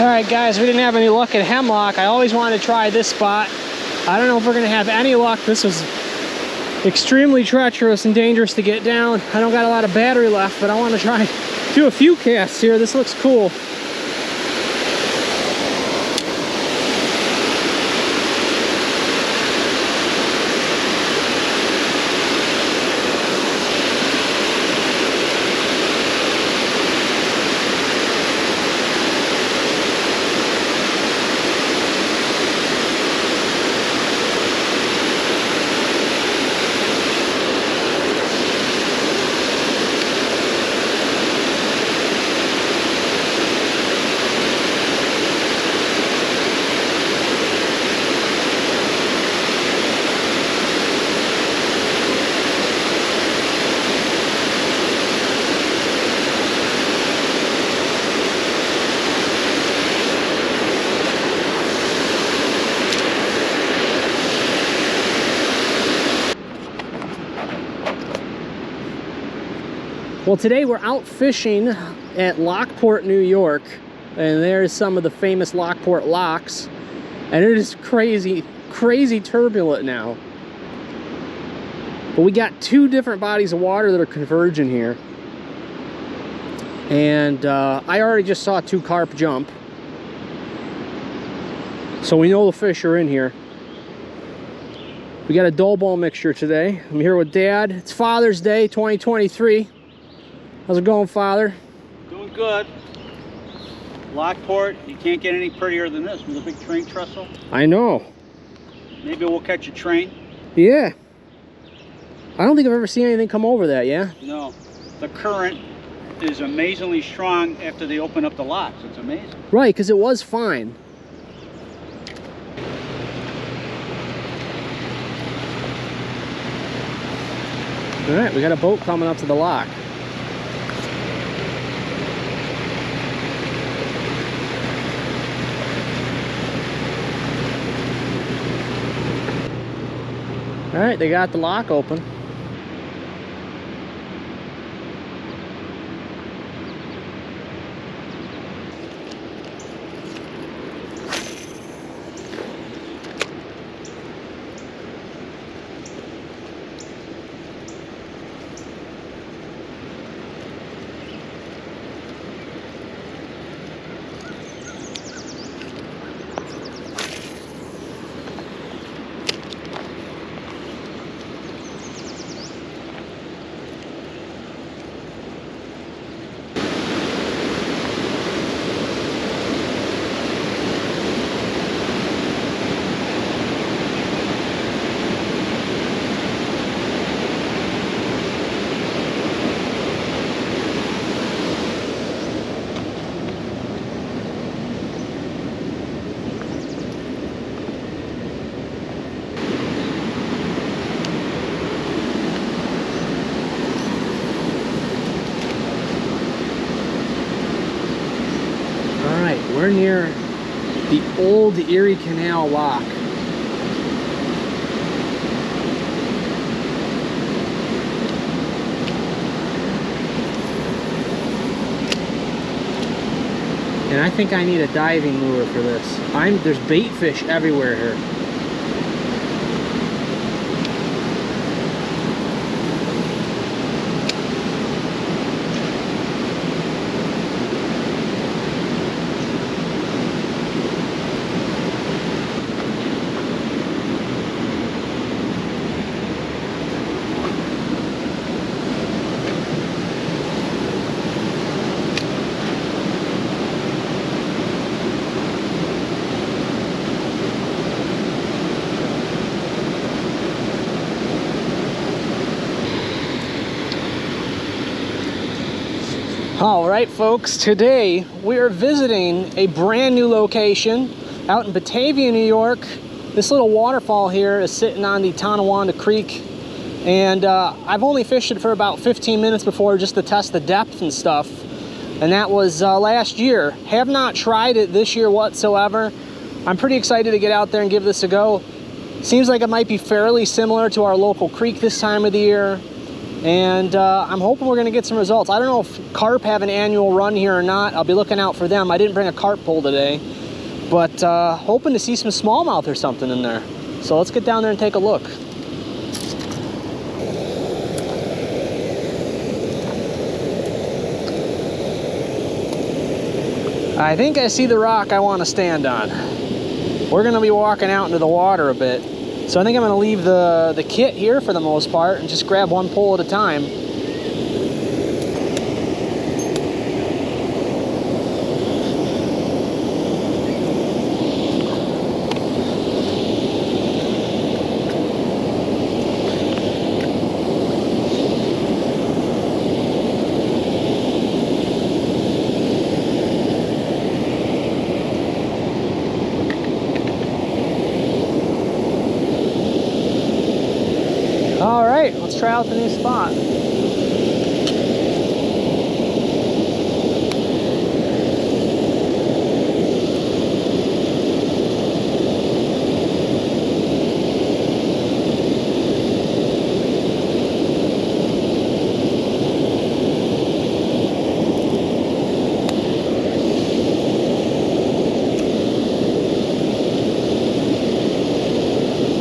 Alright guys, we didn't have any luck at Hemlock. I always wanted to try this spot. I don't know if we're going to have any luck. This was extremely treacherous and dangerous to get down. I don't got a lot of battery left, but I want to try do a few casts here. This looks cool. Well, today we're out fishing at Lockport, New York, and there's some of the famous Lockport locks, and it is crazy, crazy turbulent now. But we got two different bodies of water that are converging here, and I already just saw two carp jump, so we know the fish are in here. We got a dull ball mixture today. I'm here with Dad. It's Father's Day 2023. How's it going, Father? Doing good. Lockport, you can't get any prettier than this with a big train trestle. I know. Maybe we'll catch a train. Yeah. I don't think I've ever seen anything come over that, yeah? No. The current is amazingly strong after they open up the locks. It's amazing. Right, because it was fine. All right, we got a boat coming up to the lock. All right, they got the lock open. We're near the old Erie Canal lock. And I think I need a diving lure for this. There's bait fish everywhere here. All right, folks, today we are visiting a brand new location out in Batavia, New York. This little waterfall here is sitting on the Tonawanda Creek, and I've only fished it for about 15 minutes before just to test the depth and stuff, and that was last year. Have not tried it this year whatsoever. I'm pretty excited to get out there and give this a go. Seems like it might be fairly similar to our local creek this time of the year. And I'm hoping we're going to get some results. I don't know if carp have an annual run here or not. I'll be looking out for them. I didn't bring a carp pole today, but hoping to see some smallmouth or something in there. So let's get down there and take a look. I think I see the rock I want to stand on. We're going to be walking out into the water a bit. So I think I'm going to leave the kit here for the most part and just grab one pole at a time. All right, let's try out the new spot.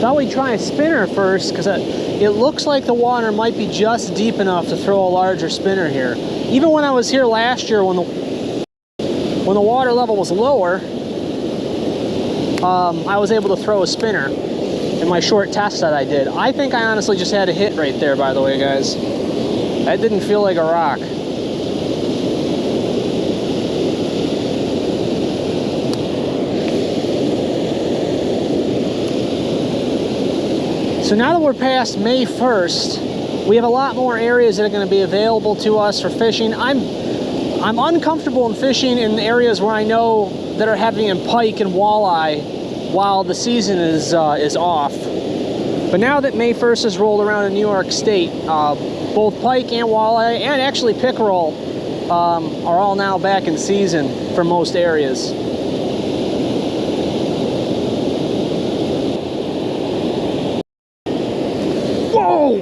Thought we'd try a spinner first because it looks like the water might be just deep enough to throw a larger spinner here. Even when I was here last year when the water level was lower, I was able to throw a spinner in my short test that I did. I think I honestly just had a hit right there, by the way, guys. That didn't feel like a rock. So now that we're past May 1st, we have a lot more areas that are going to be available to us for fishing. I'm uncomfortable in fishing in areas where I know that are heavy in pike and walleye while the season is off. But now that May 1st has rolled around in New York State, both pike and walleye and actually pickerel are all now back in season for most areas. Whoa!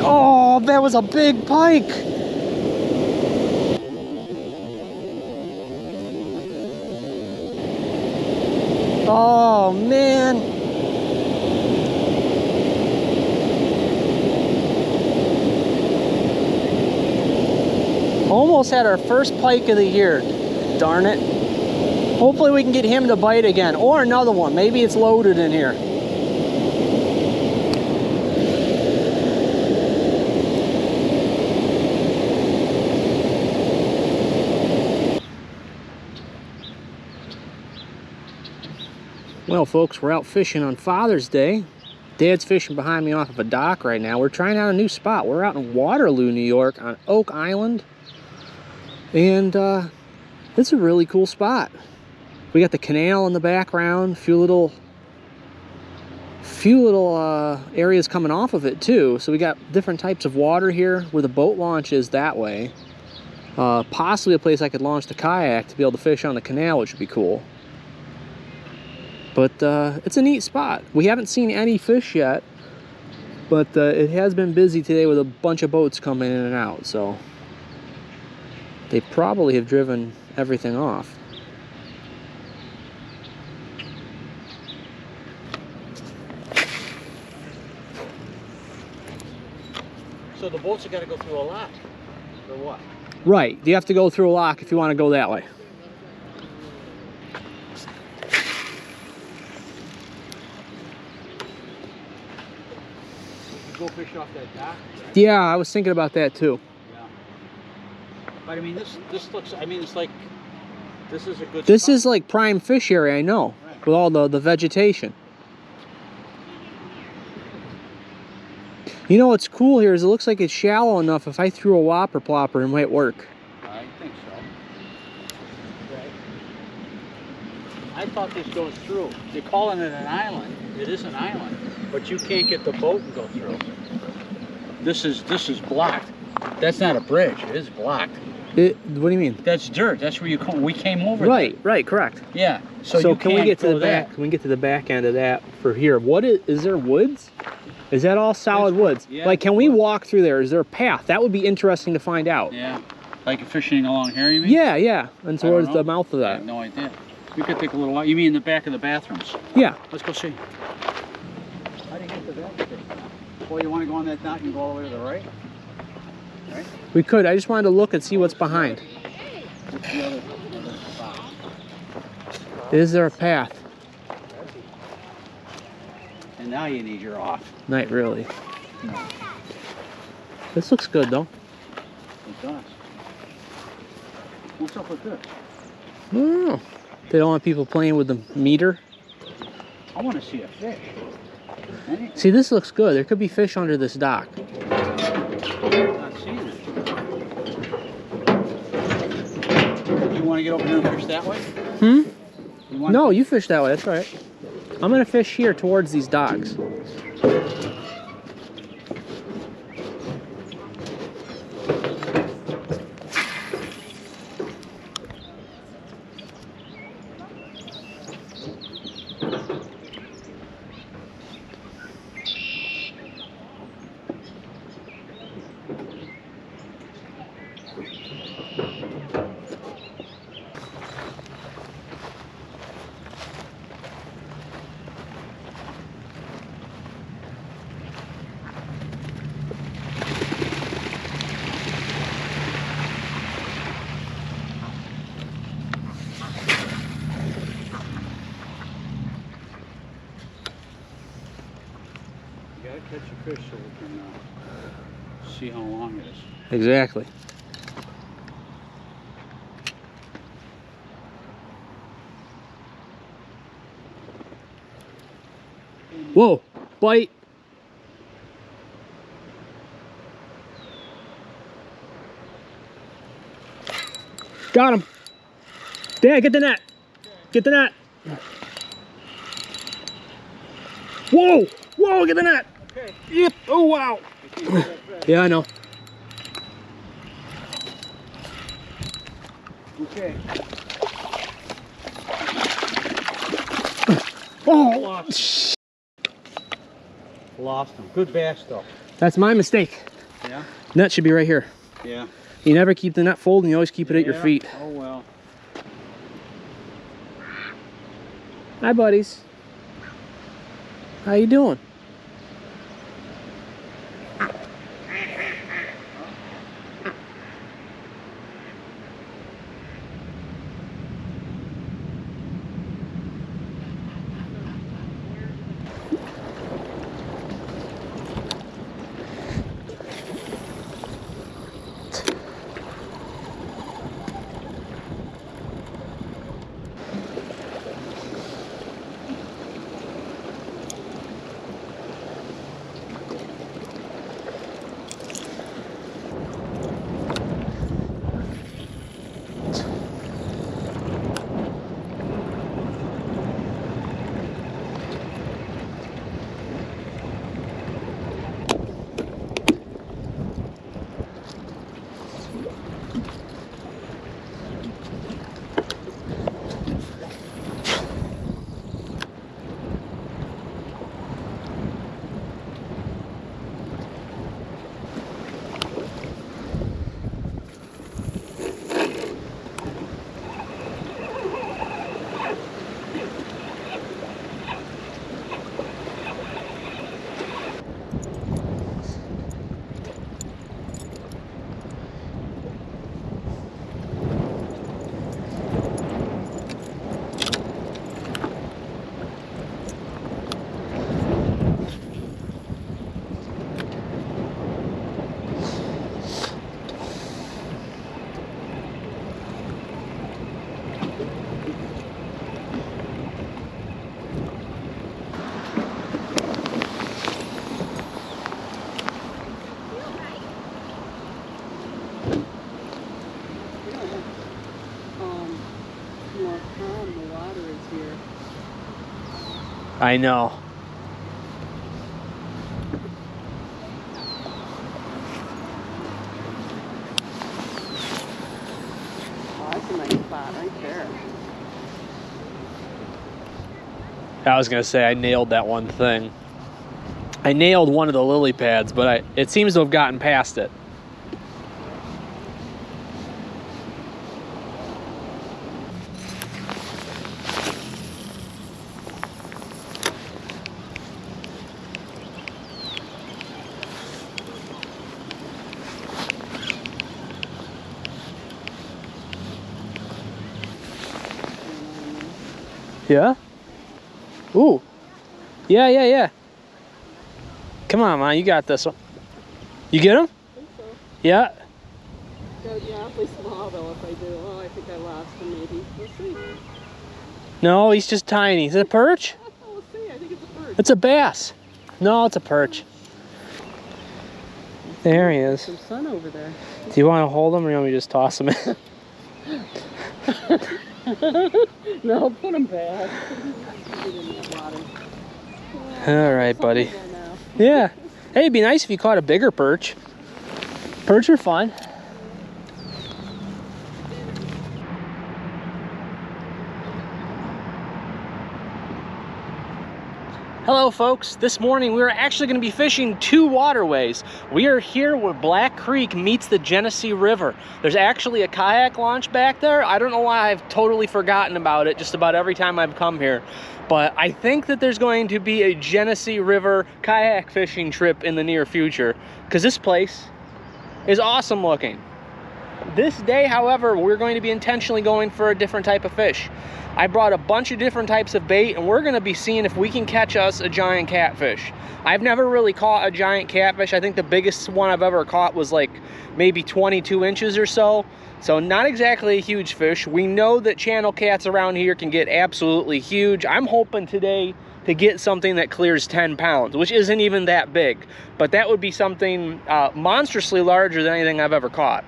Oh, that was a big pike! Oh, man! Almost had our first pike of the year. Darn it. Hopefully we can get him to bite again, or another one. Maybe it's loaded in here. Well, folks, we're out fishing on Father's Day. Dad's fishing behind me off of a dock right now. We're trying out a new spot. We're out in Waterloo, New York on Oak Island. And it's a really cool spot. We got the canal in the background, a few little areas coming off of it too. So we got different types of water here where the boat launch is that way. Possibly a place I could launch the kayak to be able to fish on the canal, which would be cool. But it's a neat spot. We haven't seen any fish yet, but it has been busy today with a bunch of boats coming in and out, so they probably have driven everything off. So the boats are going to go through a lock, or what? Right, you have to go through a lock if you want to go that way. Go fish off that dock? Right? Yeah, I was thinking about that too. Yeah. But I mean, this looks, I mean, it's like, this is a good This spot. is like prime fish area, I know, Right. with all the vegetation. You know what's cool here is it looks like it's shallow enough. If I threw a whopper plopper, it might work. I think so. Okay. I thought this goes through. You're calling it an island. It is an island, but you can't get the boat and go through. This is blocked. That's not a bridge. It is blocked. What do you mean? That's dirt. That's where we came over. Right, right, correct. Yeah. So So you can we can't get to go the back? there. Can we get to the back end of that for here? What is there woods? Is that all solid woods? Yeah. Like, can we walk through there? Is there a path? That would be interesting to find out. Yeah. Like fishing along here, you mean? Yeah, yeah. And towards the mouth of I that. have no idea. We could take a little while. You mean in the back of the bathrooms? Yeah. Let's go see. How do you get to that thing? Well, you want to go on that dock and go all the way to the right? Right? We could. I just wanted to look and see what's behind. What's the other spot? Is there a path? And now you need your off. Not really. No, This looks good, though. it does. What's up with this? I don't know. They don't want people playing with the meter. I want to see a fish. Any? See, this looks good. There could be fish under this dock. I'm not seeing it. You want to get over here and fish that way? Hmm? You want No, you fish that way. That's all right. I'm going to fish here towards these docks. You gotta catch a fish so we can see how long it is. Exactly. Whoa, bite. Got him. Dad, get the net. Get the net. Whoa, whoa, get the net. Okay. Yep, oh wow. Yeah, I know. Okay. Oh, Lost him. Good bass though. that's my mistake. Yeah? Net should be right here. Yeah. You never keep the net folded, and you always keep it at your feet. Oh well. Hi, buddies. How you doing? I know. Oh, that's a nice spot right there. I was gonna say I nailed that one thing. I nailed one of the lily pads, but it seems to have gotten past it. Yeah? Ooh. Yeah, yeah, yeah. Come on, man, you got this one. You get him? I think so. Yeah. Gotta be awfully small though if I do. Oh, I think I lost him maybe. We'll see. No, he's just tiny. Is it a perch? We'll see. I think it's a perch. It's a bass. No, it's a perch. There he is. Some sun over there. Do you want to hold him or you want me to just toss him in? No, put him back. Get in that water. All right, buddy. Something there now. Yeah. Hey, it'd be nice if you caught a bigger perch. Perch are fun. Hello folks, this morning we are actually going to be fishing two waterways. We are here where Black Creek meets the Genesee River. There's actually a kayak launch back there. I don't know why I've totally forgotten about it just about every time I've come here. But I think that there's going to be a Genesee River kayak fishing trip in the near future because this place is awesome looking. This day, however, we're going to be intentionally going for a different type of fish. I brought a bunch of different types of bait and we're gonna be seeing if we can catch us a giant catfish. I've never really caught a giant catfish. I think the biggest one I've ever caught was like maybe 22 inches or so. So not exactly a huge fish. We know that channel cats around here can get absolutely huge. I'm hoping today to get something that clears 10 pounds, which isn't even that big. But that would be something monstrously larger than anything I've ever caught.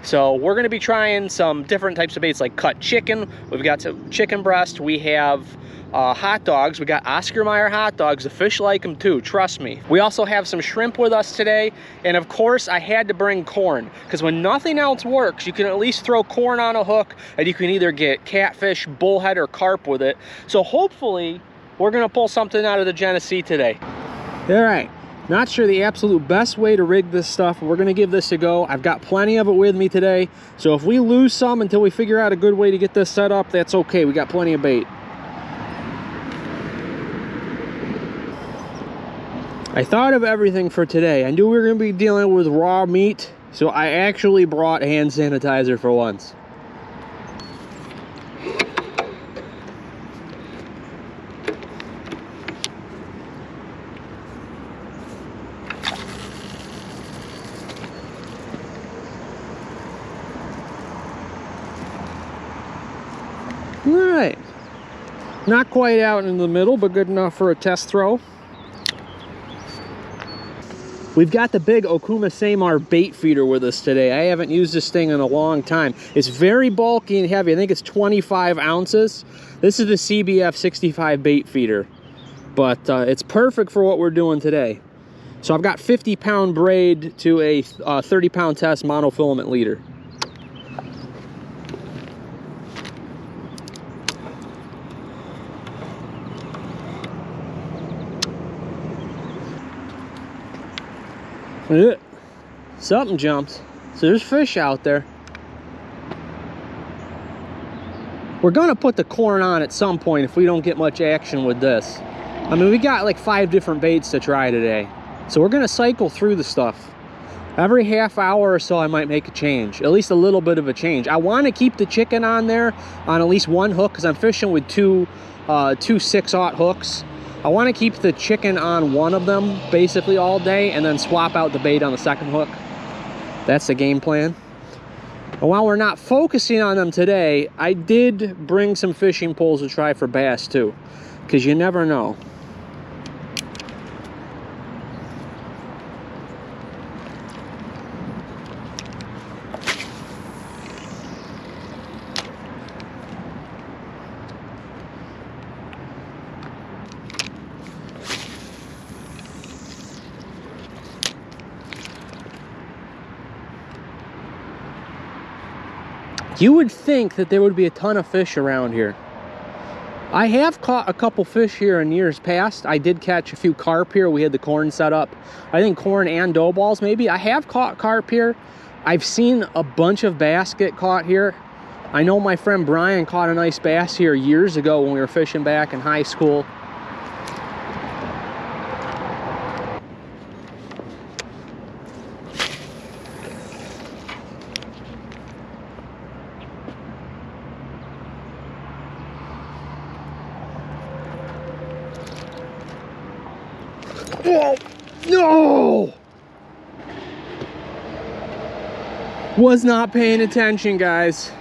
So we're gonna be trying some different types of baits like cut chicken. We've got some chicken breast. We have hot dogs. We got Oscar Mayer hot dogs. The fish like them too, trust me. We also have some shrimp with us today. And of course I had to bring corn because when nothing else works, you can at least throw corn on a hook and you can either get catfish, bullhead, or carp with it. So hopefully we're gonna pull something out of the Genesee today. All right. Not sure the absolute best way to rig this stuff. We're gonna give this a go. I've got plenty of it with me today. So if we lose some until we figure out a good way to get this set up, that's okay. We got plenty of bait. I thought of everything for today. I knew we were gonna be dealing with raw meat, so I actually brought hand sanitizer for once. All right, not quite out in the middle, but good enough for a test throw. We've got the big Okuma Samar bait feeder with us today. I haven't used this thing in a long time. It's very bulky and heavy. I think it's 25 ounces. This is the CBF 65 bait feeder, but it's perfect for what we're doing today. So I've got 50-pound braid to a 30-pound test monofilament leader. Something jumped. So there's fish out there. We're gonna put the corn on at some point if we don't get much action with this. I mean, we got like 5 different baits to try today. So we're gonna cycle through the stuff. Every half hour or so I might make a change, at least a little bit of a change. I want to keep the chicken on there on at least one hook because I'm fishing with two 6/0 hooks. I want to keep the chicken on one of them basically all day and then swap out the bait on the second hook. That's the game plan. And while we're not focusing on them today, I did bring some fishing poles to try for bass too, because you never know. You would think that there would be a ton of fish around here. I have caught a couple fish here in years past. I did catch a few carp here. We had the corn set up. I think corn and dough balls maybe. I have caught carp here. I've seen a bunch of bass get caught here. I know my friend Brian caught a nice bass here years ago when we were fishing back in high school. Oh, no! Was not paying attention, guys.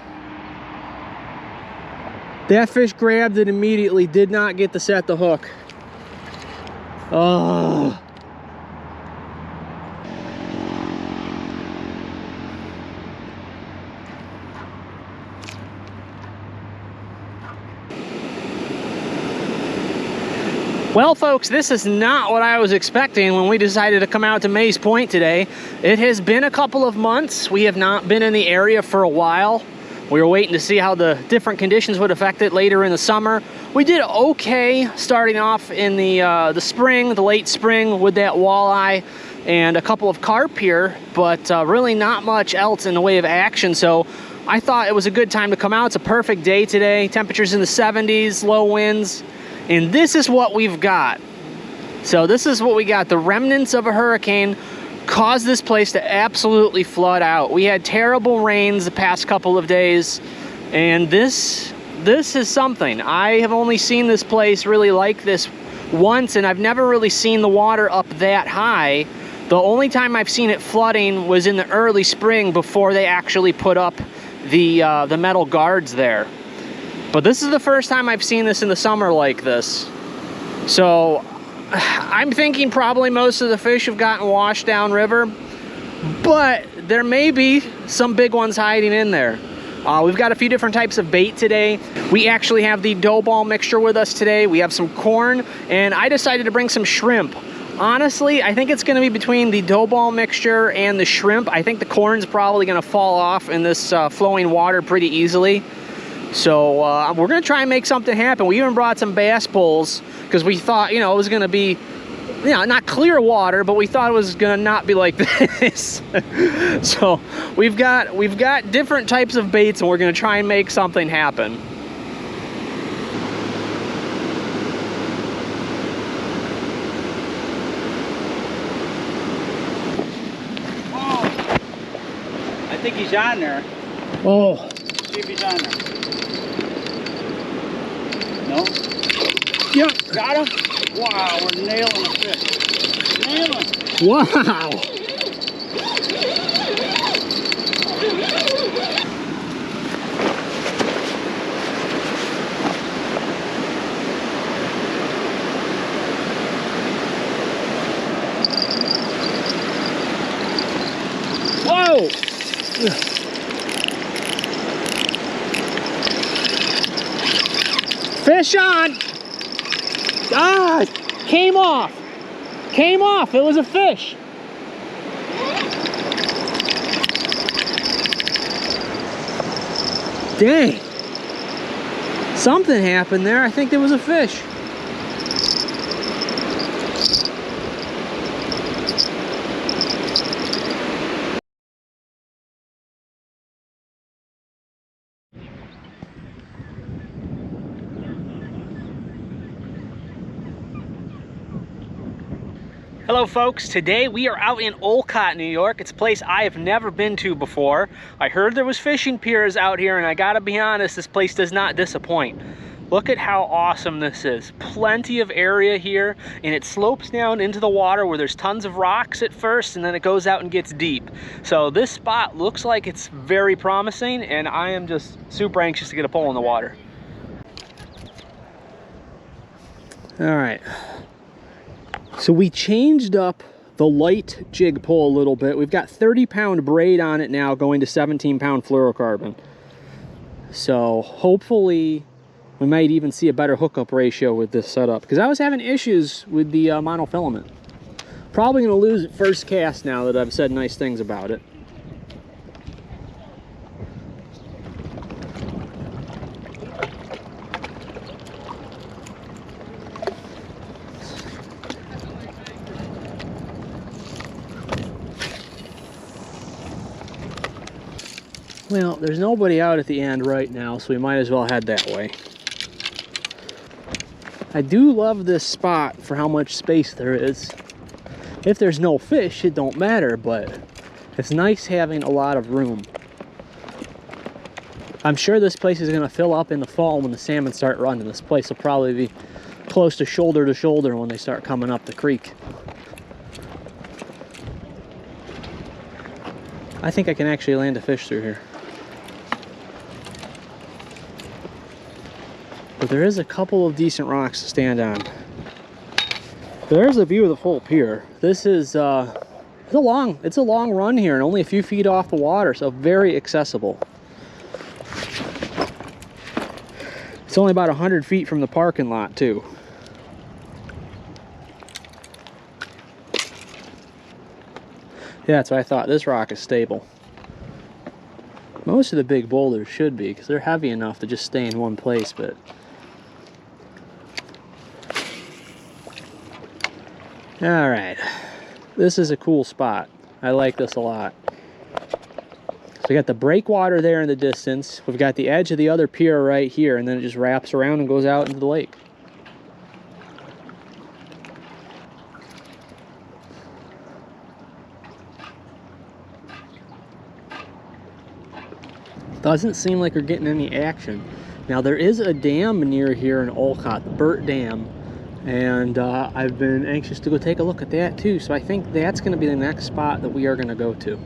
That fish grabbed it immediately, did not get to set the hook. Oh. Well, folks, this is not what I was expecting when we decided to come out to Mays Point today. It has been a couple of months. We have not been in the area for a while. We were waiting to see how the different conditions would affect it later in the summer. We did okay starting off in the spring, the late spring, with that walleye and a couple of carp here, but really not much else in the way of action. So I thought it was a good time to come out. It's a perfect day today. Temperatures in the 70s, low winds. And this is what we've got. So this is what we got. The remnants of a hurricane caused this place to absolutely flood out. We had terrible rains the past couple of days, and this is something. I have only seen this place really like this once, and I've never really seen the water up that high. The only time I've seen it flooding was in the early spring before they actually put up the metal guards there. But this is the first time I've seen this in the summer like this. So I'm thinking probably most of the fish have gotten washed downriver, but there may be some big ones hiding in there. We've got a few different types of bait today. We actually have the dough ball mixture with us today. We have some corn, and I decided to bring some shrimp. Honestly, I think it's gonna be between the dough ball mixture and the shrimp. I think the corn's probably gonna fall off in this flowing water pretty easily. So we're gonna try and make something happen. We even brought some bass poles because we thought, it was gonna be, not clear water, but we thought it was gonna not be like this. So we've got different types of baits, and we're gonna try and make something happen. Oh, I think he's on there. Oh. See if he's on there. No? Yep. Got him? Wow, we're nailing the fish. Nailing. Wow. Whoa. Fish on! Ah, came off. Came off. It was a fish. Dang. Something happened there. I think there was a fish. Hello folks, today we are out in Olcott, New York. It's a place I have never been to before. I heard there was fishing piers out here, and I gotta be honest, this place does not disappoint. Look at how awesome this is. Plenty of area here, and it slopes down into the water where there's tons of rocks at first, and then it goes out and gets deep. So this spot looks like it's very promising, and I am just super anxious to get a pole in the water. All right. So we changed up the light jig pole a little bit. We've got 30-pound braid on it now, going to 17-pound fluorocarbon. So hopefully we might even see a better hookup ratio with this setup, because I was having issues with the monofilament. Probably going to lose it first cast now that I've said nice things about it. Well, there's nobody out at the end right now, so we might as well head that way. I do love this spot for how much space there is. If there's no fish, it don't matter, but it's nice having a lot of room. I'm sure this place is going to fill up in the fall when the salmon start running. This place will probably be close to shoulder when they start coming up the creek. I think I can actually land a fish through here. But there is a couple of decent rocks to stand on. There's a view of the full pier. This is it's a long run here and only a few feet off the water, so very accessible. It's only about 100 feet from the parking lot too. Yeah, that's what I thought. This rock is stable. Most of the big boulders should be, because they're heavy enough to just stay in one place, but all right, this is a cool spot. I like this a lot. So we got the breakwater there in the distance. We've got the edge of the other pier right here, and then it just wraps around and goes out into the lake. Doesn't seem like we're getting any action. Now there is a dam near here in Olcott, the Burt Dam, and I've been anxious to go take a look at that too, so I think that's going to be the next spot that we are going to go to.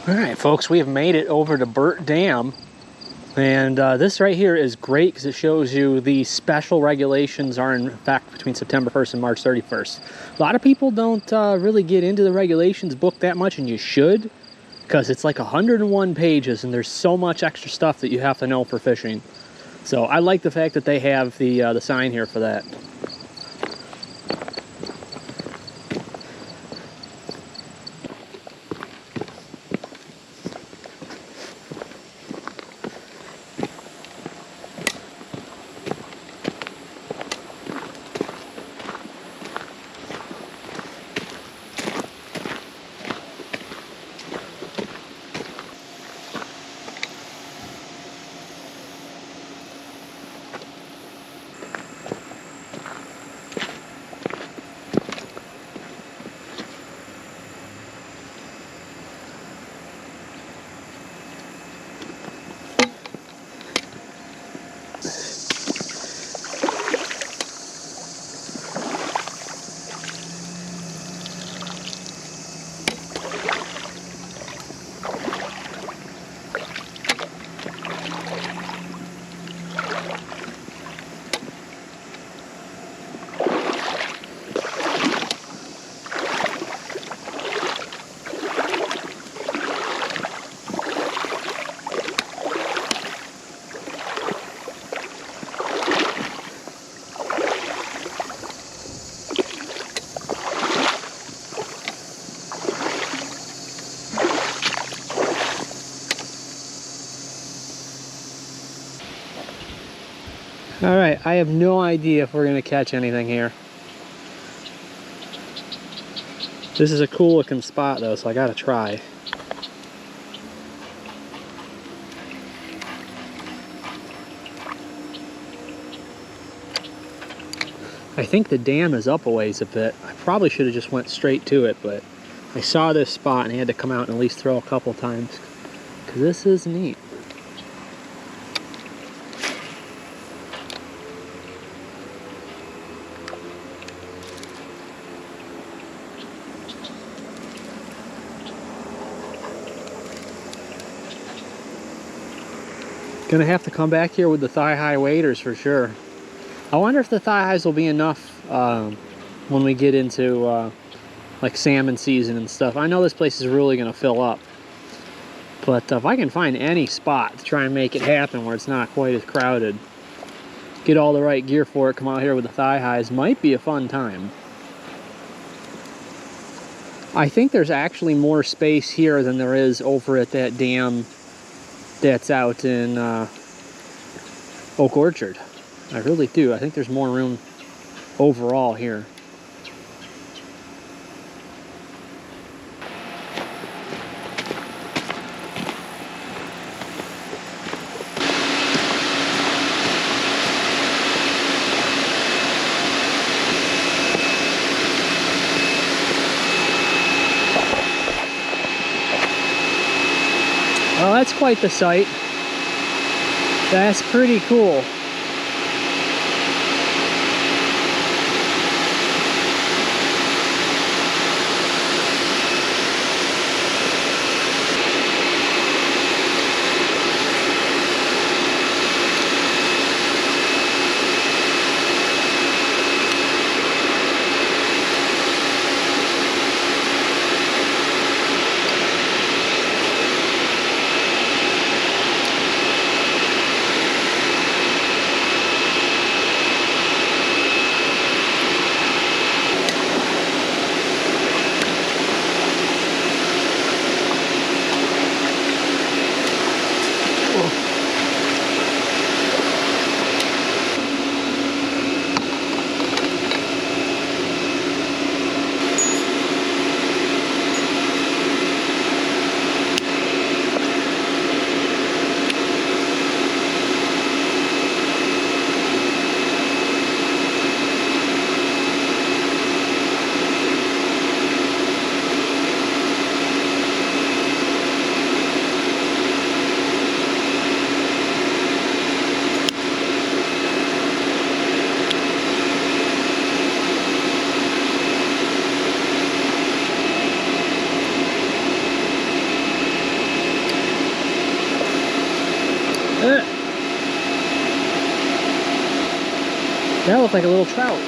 All right, folks, we have made it over to Burt Dam, and this right here is great because it shows you the special regulations are in effect between September 1st and March 31st. A lot of people don't really get into the regulations book that much, and you should, because it's like 101 pages and there's so much extra stuff that you have to know for fishing. So I like the fact that they have the sign here for that. All right, I have no idea if we're gonna catch anything here. This is a cool looking spot though, so I gotta try. I think the dam is up a ways a bit. I probably should have just went straight to it, but I saw this spot and I had to come out and at least throw a couple times, because this is neat. Gonna have to come back here with the thigh-high waders for sure. I wonder if the thigh-highs will be enough when we get into like salmon season and stuff. I know this place is really gonna fill up, but if I can find any spot to try and make it happen where it's not quite as crowded, get all the right gear for it, come out here with the thigh-highs, might be a fun time. I think there's actually more space here than there is over at that dam that's out in Oak Orchard. I really do. I think there's more room overall here. Oh, that's quite the sight. That's pretty cool. That looked like a little trout.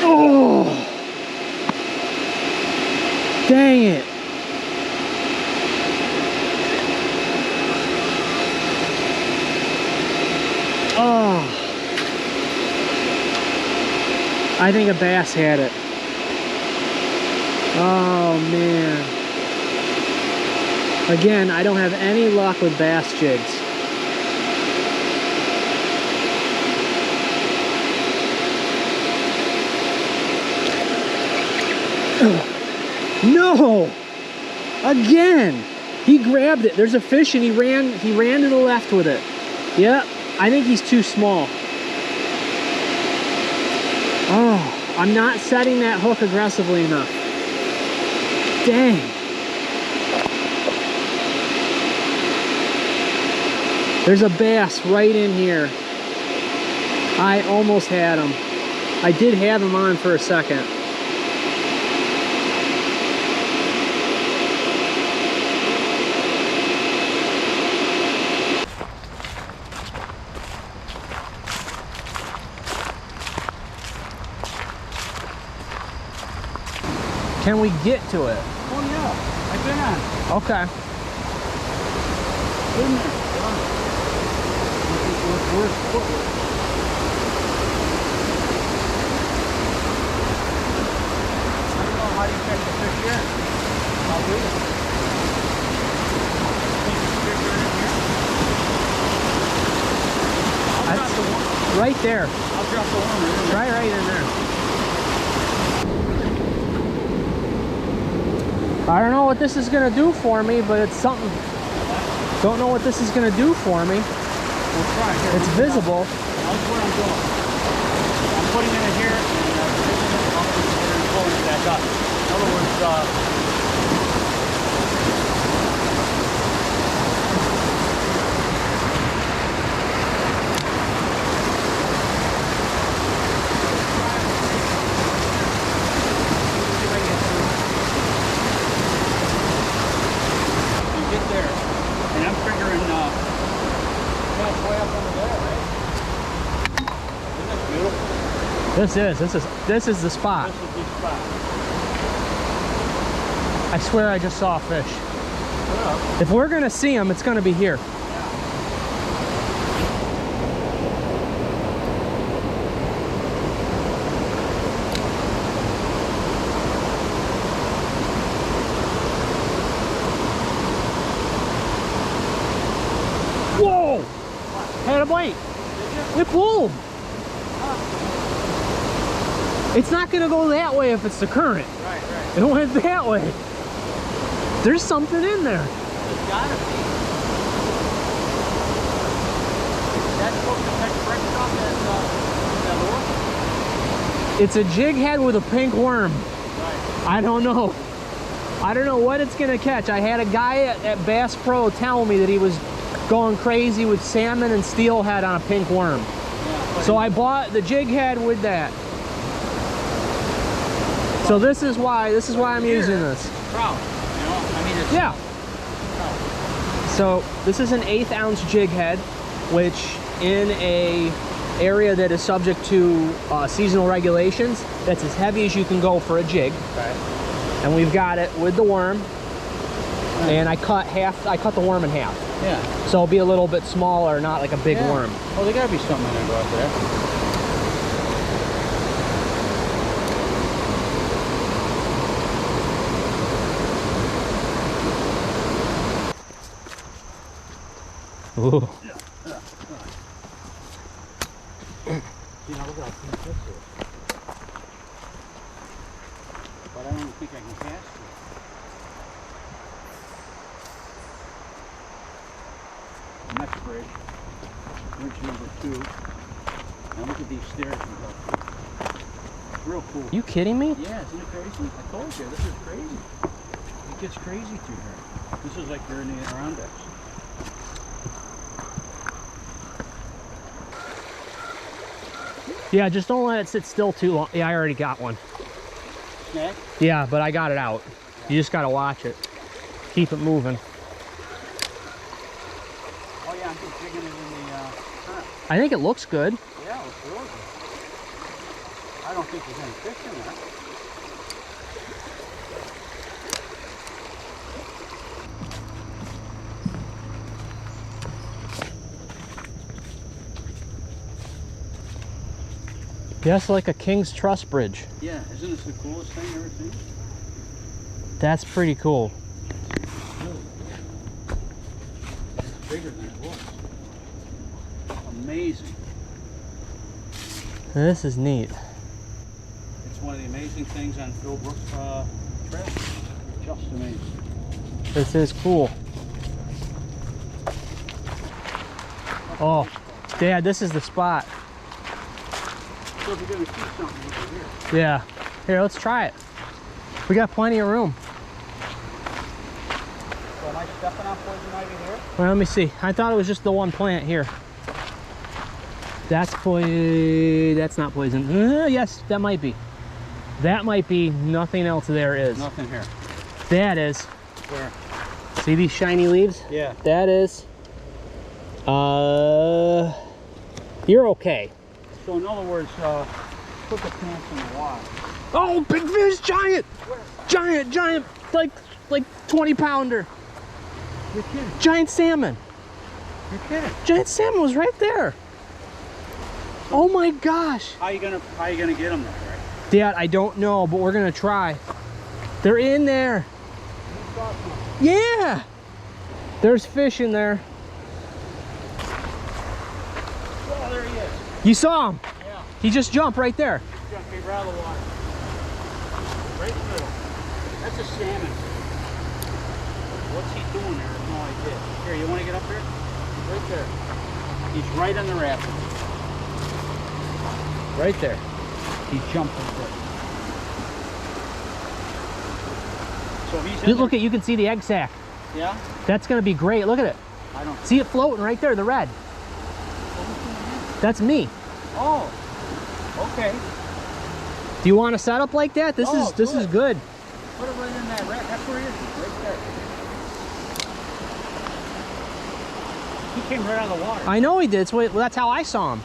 Oh! Dang it. Oh. I think a bass had it. Oh man. Again, I don't have any luck with bass jigs. No! Again! He grabbed it. There's a fish and he ran to the left with it. Yep, I think he's too small. Oh, I'm not setting that hook aggressively enough. Dang. There's a bass right in here. I almost had him. I did have him on for a second. Can we get to it? Oh yeah, I've been on. Okay. Been there. Where's footwork? I don't know how you catch the fish here. I'll do it. Think the fish are in here? I'll drop the worm. Right there. I'll drop the worm in there. Right in there. I don't know what this is gonna do for me, but it's something. Don't know what this is gonna do for me. We'll try. Here, It's visible. That's what I'm doing. I'm putting it in here and I'm pulling it back up. In other words, This is the spot. this is the spot. I swear I just saw a fish. Yeah. If we're gonna see him, it's gonna be here. Whoa! Had a bite. It pulled. It's not gonna go that way if it's the current. Right. It went that way. There's something in there. There's gotta be. That's supposed to catch It's a jig head with a pink worm. Right. I don't know. I don't know what it's gonna catch. I had a guy at Bass Pro tell me that he was going crazy with salmon and steelhead on a pink worm. Yeah, So I bought the jig head with that. So this is why I'm using this. Trout, you know, I mean it's Yeah. trout. So this is an 1/8 ounce jig head, which in a area that is subject to seasonal regulations, that's as heavy as you can go for a jig. Okay. And we've got it with the worm. And I cut the worm in half. Yeah. So it'll be a little bit smaller, not like a big Yeah. worm. Oh, there gotta be something in there out there. Ooh. See, now look at how clean this is. But I don't think I can cast it. Next bridge. Bridge number 2. Now look at these stairs we go through. Real cool. You kidding me? Yeah, isn't it crazy? I told you, this is crazy. It gets crazy through here. This is like you're in the Adirondacks. Yeah, just don't let it sit still too long. Yeah, I already got one. Snag? Yeah, but I got it out. You just gotta watch it. Keep it moving. Oh yeah, I'm just jigging it in the current. I think it looks good. Yeah, it's really good. I don't think there's any fish in there. Just like a King's Truss bridge. Yeah, isn't this the coolest thing you ever seen? That's pretty cool. It's bigger than it looks. Amazing. This is neat. It's one of the amazing things on Phil Brooks' trail. Just amazing. This is cool. Oh, Dad, this is the spot. So if you're going to see something over here. Yeah. Here, let's try it. We got plenty of room. So am I stepping on poison ivy here? Well, let me see. I thought it was just the one plant here. That's that's not poison. Yes, that might be. That might be. Nothing else there is. Nothing here. That is. Where? See these shiny leaves? Yeah. That is. You're okay. So in other words, put the plants in the water. Oh, big fish, giant! Where? Giant, like 20 pounder. You're kidding. Giant salmon. You're kidding. Giant salmon was right there. Oh my gosh. How you gonna get them there, right? Dad, I don't know, but we're gonna try. They're in there. You saw some. Yeah. There's fish in there. Oh, there he is. You saw him. Yeah. He just jumped right there. He's gonna be right out of the water. Right in the middle. That's a salmon. What's he doing there? I have no idea. Here, you want to get up here? Right there. He's right on the rapids. Right there. He jumped right there. So he's in Look there. at, you can see the egg sac. Yeah? That's gonna be great. Look at it. I don't See it floating right there, the red. That's me. Oh. Okay. Do you want to set up like that? This Oh, is good. Put it right in that rack. That's where he is. Right there. He came right out of the water. I know he did. So that's how I saw him.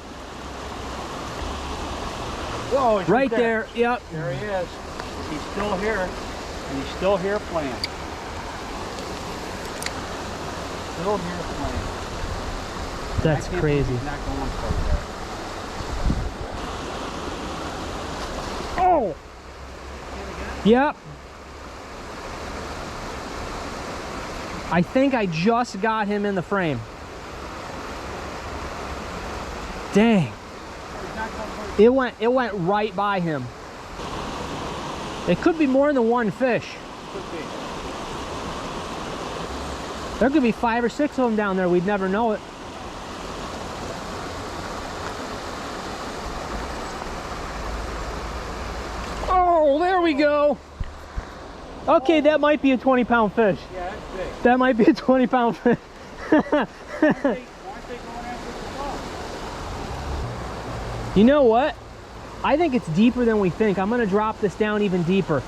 Whoa, he's Right there. Yep. There he is. He's still here, and he's still here playing. Still here playing. That's I can't crazy. believe he's not going for there. Oh. Yep. I think I just got him in the frame. Dang. He's not going for It went right by him. It could be more than one fish. Could be. There could be 5 or 6 of them down there. We'd never know it. Oh, there we go. Okay, that might be a 20-pound fish. Yeah, that's big. That might be a 20-pound fish. Why aren't they going after the ball? You know what? I think it's deeper than we think. I'm gonna drop this down even deeper.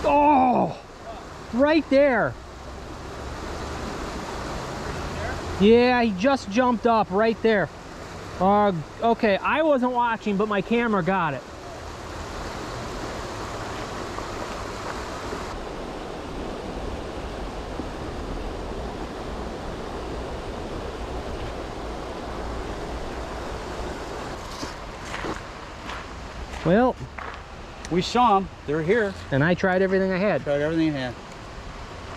Oh, right there. Yeah, he just jumped up right there. Okay, I wasn't watching, but my camera got it. Well, We saw them. They're here. and I tried everything I had. Tried everything in hand.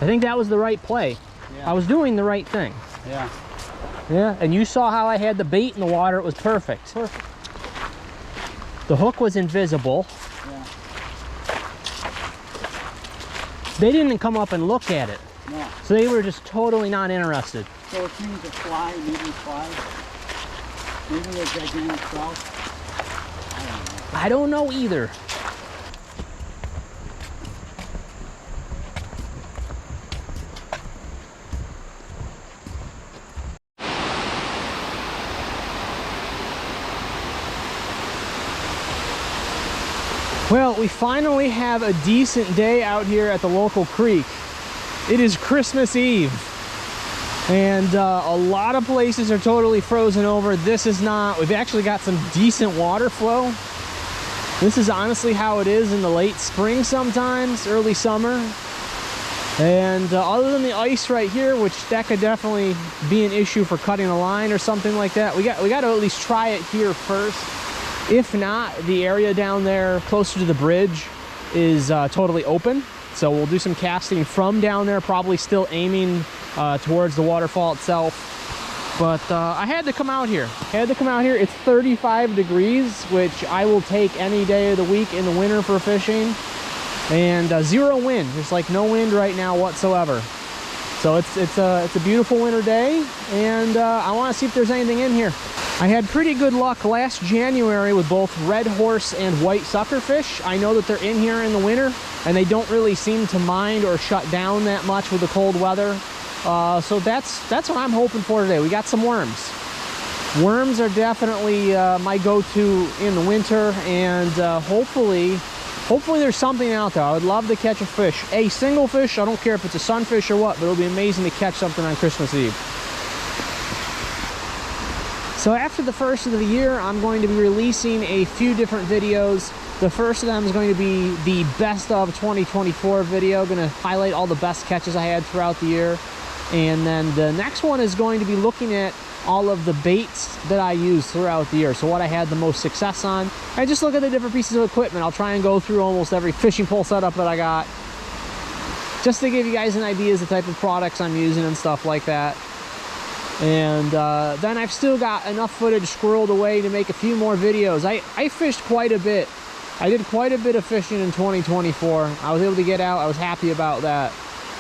I think that was the right play. Yeah. I was doing the right thing. Yeah. Yeah, and you saw how I had the bait in the water. It was perfect. Perfect. The hook was invisible. Yeah. They didn't come up and look at it. No. So they were just totally not interested. So it means a fly, maybe fly. Maybe they're gigantic trout. I don't know either. Well, we finally have a decent day out here at the local creek. It is Christmas Eve, and a lot of places are totally frozen over. This is not. We've actually got some decent water flow. This is honestly how it is in the late spring sometimes, early summer. And other than the ice right here, which that could definitely be an issue for cutting a line or something like that, we got to at least try it here first. If not, the area down there closer to the bridge is totally open. So we'll do some casting from down there, probably still aiming towards the waterfall itself. But I had to come out here. It's 35 degrees, which I will take any day of the week in the winter for fishing. And zero wind. There's like no wind right now whatsoever. So it's a beautiful winter day, and I want to see if there's anything in here. I had pretty good luck last January with both red horse and white suckerfish. I know that they're in here in the winter, and they don't really seem to mind or shut down that much with the cold weather. So that's what I'm hoping for today. We got some worms. Worms are definitely my go-to in the winter, and hopefully there's something out there. I would love to catch a fish. A single fish, I don't care if it's a sunfish or what, but it'll be amazing to catch something on Christmas Eve. So after the first of the year, I'm going to be releasing a few different videos. The first of them is going to be the best of 2024 video. Going to highlight all the best catches I had throughout the year. And then the next one is going to be looking at all of the baits that I used throughout the year. So what I had the most success on. I just look at the different pieces of equipment. I'll try and go through almost every fishing pole setup that I got, just to give you guys an idea of the type of products I'm using and stuff like that. And then I've still got enough footage squirreled away to make a few more videos. I fished quite a bit. I did quite a bit of fishing in 2024. I was able to get out. I was happy about that.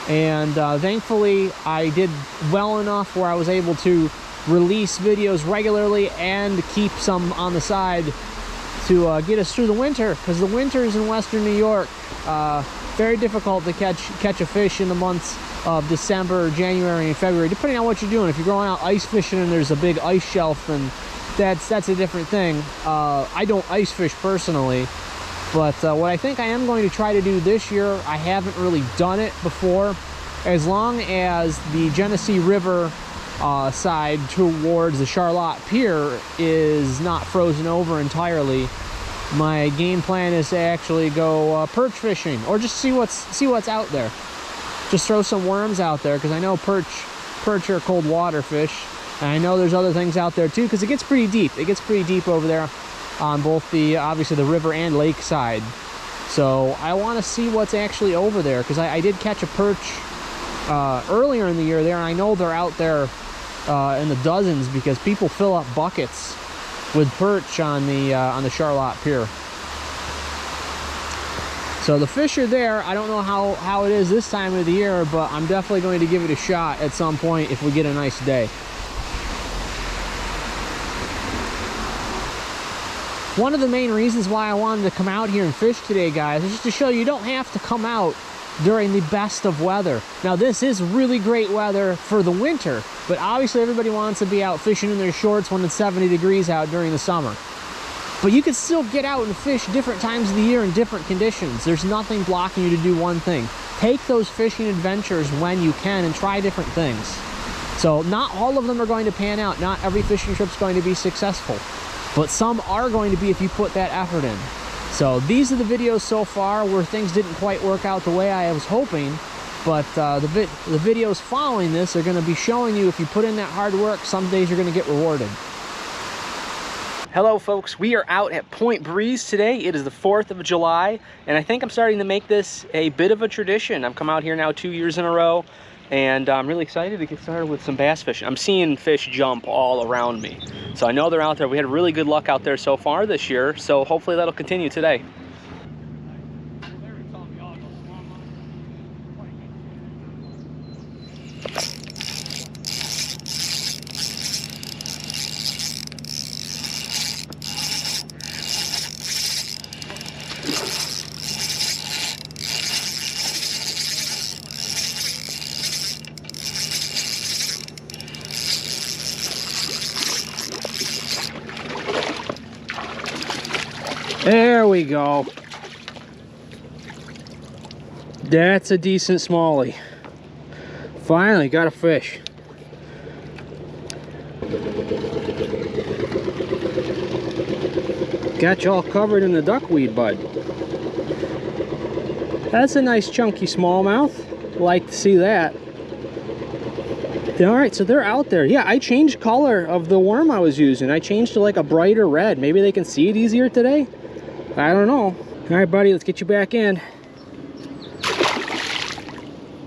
And thankfully, I did well enough where I was able to release videos regularly and keep some on the side to get us through the winter, because the winters in Western New York, very difficult to catch a fish in the months of December, January, and February, depending on what you're doing. If you're going out ice fishing and there's a big ice shelf, then that's a different thing. I don't ice fish personally, but what I think I am going to try to do this year, I haven't really done it before, as long as the Genesee River side towards the Charlotte Pier is not frozen over entirely. My game plan is to actually go perch fishing, or just see what's out there. Just throw some worms out there, because I know perch are cold water fish, and I know there's other things out there too, because it gets pretty deep. It gets pretty deep over there on both the obviously the river and lake side. So I want to see what's actually over there, because I did catch a perch earlier in the year there, and I know they're out there in the dozens, because people fill up buckets with perch on the Charlotte Pier. So the fish are there. I don't know how it is this time of the year, but I'm definitely going to give it a shot at some point if we get a nice day. One of the main reasons why I wanted to come out here and fish today, guys, is just to show you don't have to come out during the best of weather. Now, this is really great weather for the winter, but obviously everybody wants to be out fishing in their shorts when it's 70 degrees out during the summer. But you can still get out and fish different times of the year in different conditions. There's nothing blocking you to do one thing. Take those fishing adventures when you can and try different things. So not all of them are going to pan out. Not every fishing trip's going to be successful, but some are going to be if you put that effort in. So these are the videos so far where things didn't quite work out the way I was hoping, but the videos following this are going to be showing you if you put in that hard work, some days you're going to get rewarded. Hello folks, we are out at Point Breeze today. It is the 4th of July, and I think I'm starting to make this a bit of a tradition. I've come out here now 2 years in a row, and I'm really excited to get started with some bass fishing. I'm seeing fish jump all around me, so I know they're out there. We had really good luck out there so far this year, so hopefully that'll continue today. There we go. That's a decent smallie. Finally got a fish. Got you all covered in the duckweed bud. That's a nice chunky smallmouth. Like to see that. All right, so they're out there. Yeah, I changed color of the worm I was using. I changed to like a brighter red. Maybe they can see it easier today. I don't know. All right, buddy, let's get you back in.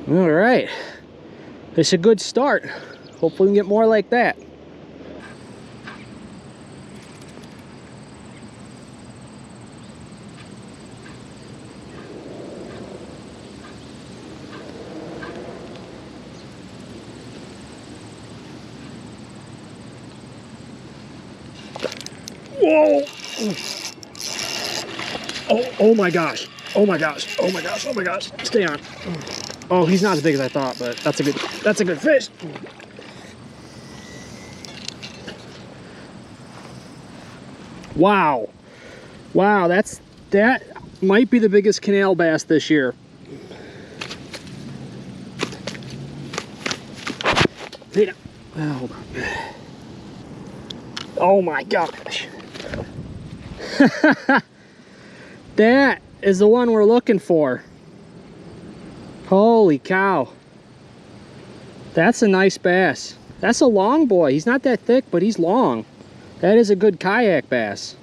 All right. It's a good start. Hopefully we can get more like that. Whoa! Oh my gosh. Oh my gosh. Oh my gosh. Oh my gosh. Stay on. Oh, he's not as big as I thought, but that's a good fish. Wow. Wow, that might be the biggest canal bass this year. Oh, hold on. Oh my gosh. That is the one we're looking for. Holy cow. That's a nice bass. That's a long boy. He's not that thick, but he's long. That is a good kayak bass.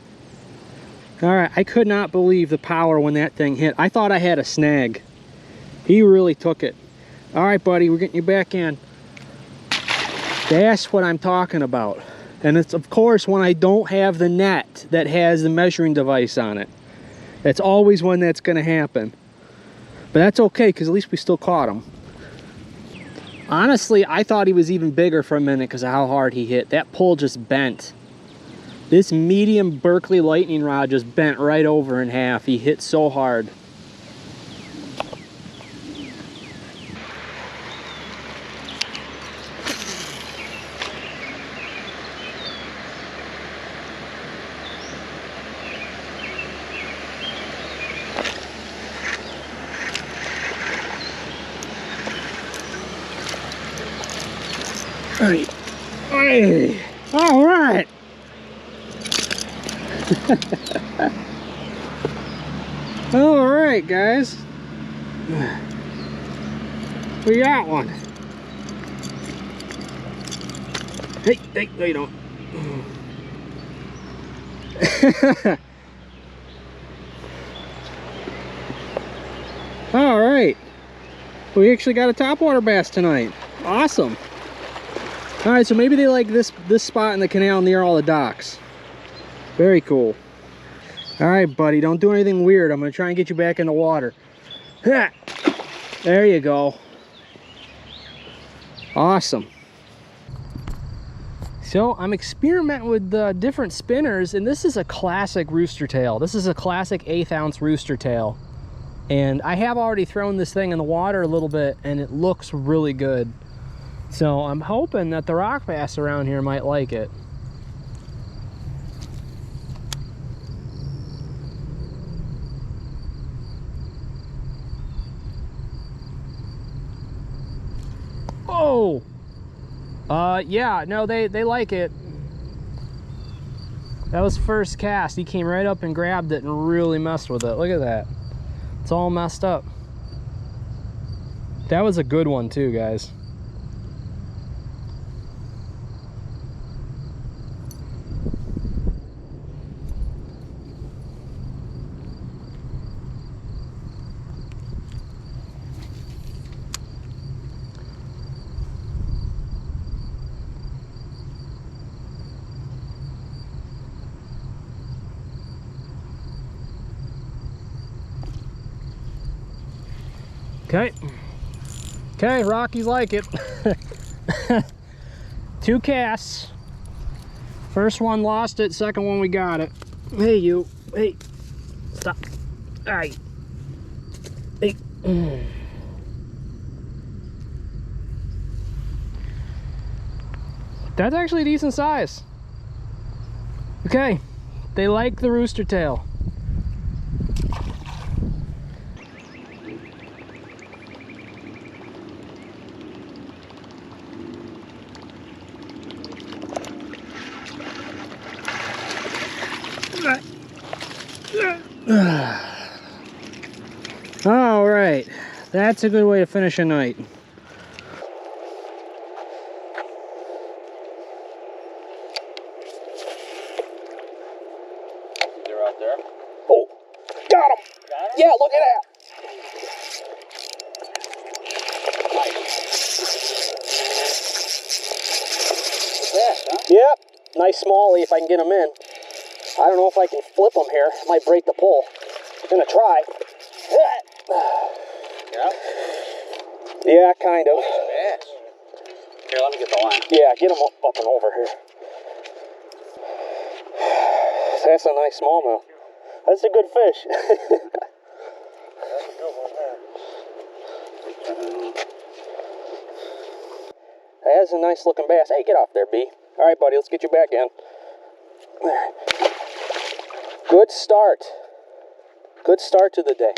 All right, I could not believe the power when that thing hit. I thought I had a snag. He really took it. All right, buddy, we're getting you back in. That's what I'm talking about. And it's, of course, when I don't have the net that has the measuring device on it. That's always when that's going to happen. But that's okay, because at least we still caught him. Honestly, I thought he was even bigger for a minute because of how hard he hit. That pole just bent. This medium Berkeley lightning rod just bent right over in half. He hit so hard. Hey. All right. All right, guys. We got one. Hey, no you don't. All right. We actually got a topwater bass tonight. Awesome. All right, so maybe they like this spot in the canal near all the docks. Very cool. All right, buddy, don't do anything weird. I'm gonna try and get you back in the water. There you go. Awesome. So I'm experimenting with different spinners, and this is a classic rooster tail. This is a classic 1/8 ounce rooster tail. And I have already thrown this thing in the water a little bit, and it looks really good. So I'm hoping that the rock bass around here might like it. Oh! Yeah, no, they like it. That was first cast. He came right up and grabbed it and really messed with it. Look at that. It's all messed up. That was a good one too, guys. Okay. Okay, Rockies like it. 2 casts. First one lost it, second one we got it. Hey, you. Hey. Stop. All right. Hey. That's actually a decent size. Okay. They like the rooster tail. All right, that's a good way to finish a night. They're out there. Oh, got him! Yeah, look at that. Fast, huh? Yep, nice smallie if I can get them in. I don't know if I can flip them here. Might break the pole. Gonna try. Yeah. Yeah, kind of. Fast. Here, let me get the line. Yeah, get them up and over here. That's a nice smallmouth. That's a good fish. That's a nice looking bass. Hey, get off there, B. All right, buddy, let's get you back in. Good start. Good start to the day.